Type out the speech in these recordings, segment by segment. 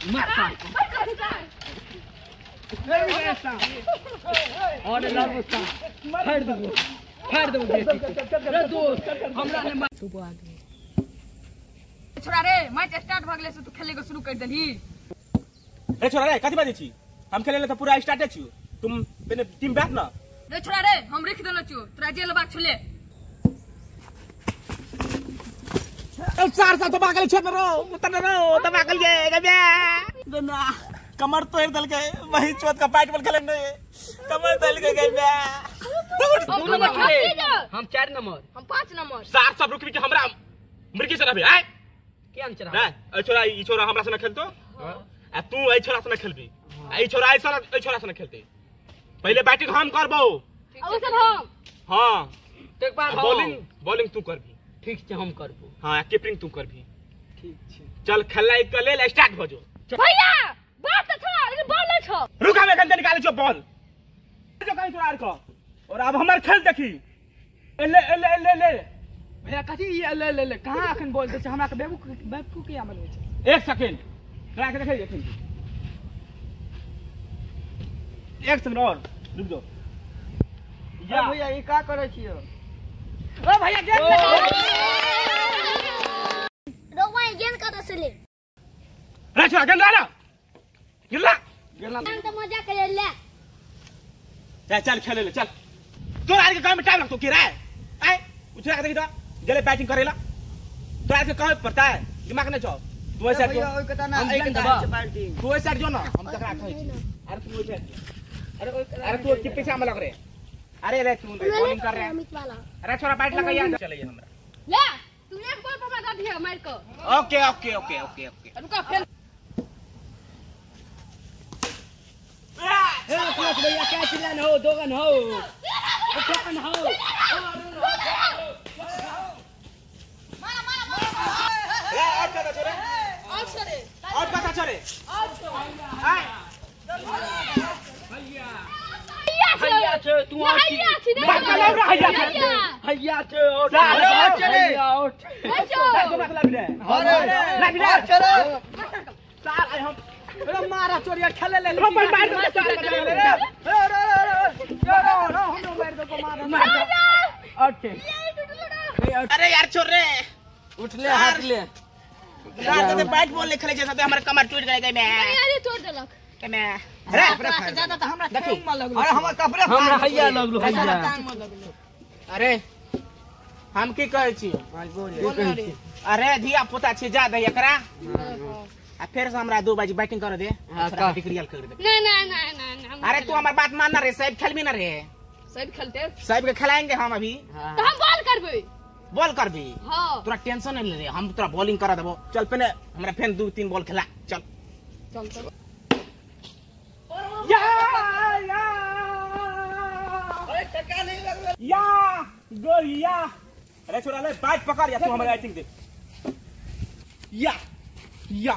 मार और लड़का फाड़ दो रे दोस्त हमरा ने मार सुबह आ गए छोरा रे मैच स्टार्ट भ गेले से तू खेले को शुरू कर देली रे छोरा रे कथि बाजै छी हम खेले त पूरा स्टार्ट छी तुम पहले टीम बैठ ना रे छोरा रे हम लिख देलो छु तोरा जेल बाग छले चार साल तो बागल छे रो उतर रो तो बागल गए ना कमर तो एक दल के वही चोट का पैट बॉल खेले नहीं कमर दल के गए बे हम नंबर खेले हम 4 नंबर हम 5 नंबर चार सब रुकबी के हमरा मुर्गी से रहबे आय के हम चरा ए छोरा ई छोरा हमरा से न खेलतो आ तू ए छोरा से न खेलबी ए छोरा ए छोरा से न खेलते पहले बैटिंग हम करबो अब सब हम हां एक बार बॉलिंग तू करबी ठीक छे हम करबो हां कीपिंग तू करबी ठीक छे चल खेला एक ले स्टार्ट हो जो भैया बात तो था लेकिन बॉल छ रुका में गंदे निकाले छो बॉल जो कहीं तोरा को और अब हमर खेल देखी ले भैया कथि ले कहां अखन बोल दे छ हमरा के बेवकूफ किया मन होय छ एक सेकंड करा के देखै एखन एक सेकंड और रुक जाओ या भैया ई का करे छियो ओ भैया गेंद रोवा गेंद कत से ले रे छोरा गेंद ला गिल्ला हम तो मजा करे ले चल खेले ले चल तोरा आर के काम में टाइम लगतो की रे आय उछला के देखी तो जले बैटिंग करेला तोरा के काम पड़ता है दिमाग नहीं छो तू ऐसे जो ओय कता ना एक बैटिंग तू ऐसे जो ना हम तकरा कहै छी अरे तू ऐसे अरे तू के पीछे हम लग रे अरे रे तू बॉलिंग कर रहा है अरे छोरा बैट लगा यार चले हमरा ले तू एक बॉल पर लगा दिया मार को ओके रुका फिर भैया क्या चिल्लाना हो दोगन हो दोगन हो और पता चले भैया छे तू भैया छे बात कर रहा भैया छे और चले लग रे चलो सार आई हम अरे मारा चोरिया खेले ले हम मार दो सार हम मार दो को मार ओके अरे यार छोड़ रे उठ ले हाथ ले रात में बैट बॉल खेले जैसा तो हमारा कमर टूट गए मैं अरे तोड़ देलक मैं अरे अपना से ज्यादा तो हमरा टांग में लगलो अरे हमर कपड़े हमरा हैया लगलो हैया टांग में लगलो अरे हम की कहै छी अरे धिया पुता छी जा दे एकरा आ फिर से हमरा 2 बजे बैटिंग कर दे थोड़ा डिक्रियल कर दे ना अरे तू हमार बात मान ना रे साहब खेलबी ना रे सब खेलते साहब के खिलाएंगे हम अभी तो हम बॉल करबे बॉल कर भी हां तोरा टेंशन नहीं ले रे हम तोरा बॉलिंग करा देबो चल पहले हमरा फेन 2-3 बॉल खेला चल चल या अरे टका नहीं लगलो या गोलिया अरे छोरा ले बैट पकड़ या तू हमरा आई थिंक दे या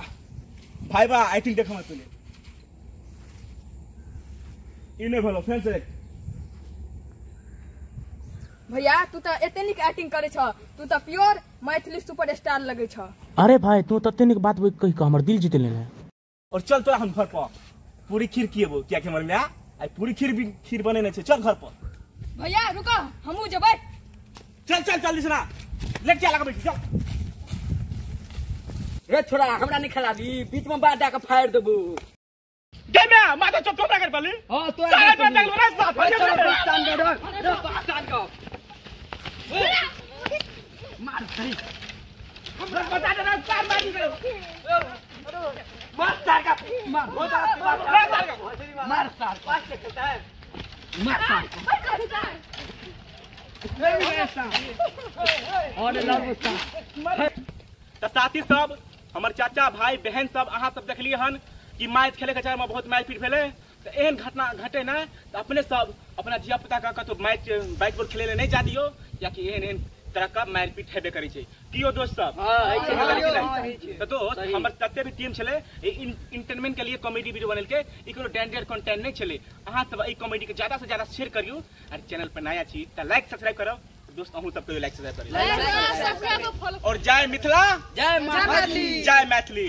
भाई बा आई थिंक देखो मत तूने इने भलो फेन से भैया तू तो एतनिक एक्टिंग करे छ तू तो प्योर मैथिली सुपरस्टार लगे छ अरे भाई तू ततनिक बात कहि के हमर दिल जीत लेले और चल तोरा हम घर पर पूरी खीर किएबो क्या के हमर में आई पूरी खीर बने नहीं छे चल घर पर भैया रुको हमहू जबै चल जल्दी से ना लेट क्या लगा बैठ चल रे छोरा हमरा नहीं खेला दी बीच में बाटा के फाड़ देबू दे मैं माथा चुप चुप कर पली हां तो चल पे देख लो रे पाकिस्तान दे रे पाकिस्तान को मार सही हम बता दे ना चार मार दी मस्त सार का मार सार पास से खेलता है मार सार और लड़का तो साथी सब हमर चाचा भाई बहन सब अहाँ सब देखलिए हन कि मैच खेले के चार में बहुत मैच पीट भेले तो एहन घटना घटे ना तो अपने सब अपना जिया पुता का कतो मैच बैट बॉल खेले नहीं जा दियो या कि एहन तरह का मैच पीट हेबे करै छै कियो दोस्त सब तो दोस्त हमर तते भी टीम छले एंटरटेनमेंट के लिए कॉमेडी वीडियो बनल के इकरो डेंजर कंटेंट नहीं छले अहाँ सब ई कॉमेडी के ज्यादा से ज्यादा शेयर करियो और चैनल पर नया छी त लाइक सब्सक्राइब करो दोस्त अहू सब लाइक सब्सक्राइब करियो और जय मिथिला जय मैथिली जय मैथिली।